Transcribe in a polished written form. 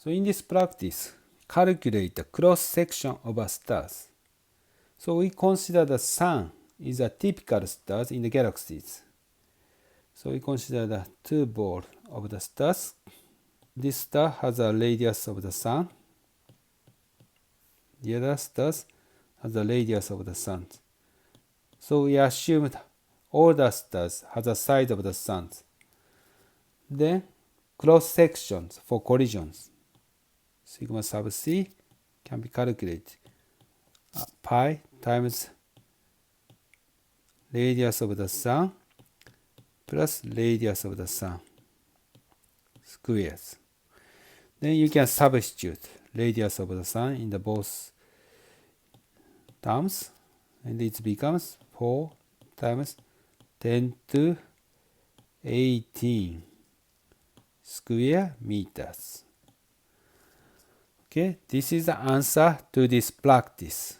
So in this practice, calculate the cross section of a stars. So we consider the sun is a typical star in the galaxies. So we consider the two balls of the stars. This star has a radius of the sun. The other stars has the radius of the sun. So we assume all the stars has a size of the sun. Then cross sections for collisions. Sigma sub c can be calculated. Pi times radius of the sun plus radius of the sun squares. Then you can substitute radius of the sun in the both terms, and it becomes 4 times 10 to 18 square meters. Okay, this is the answer to this practice.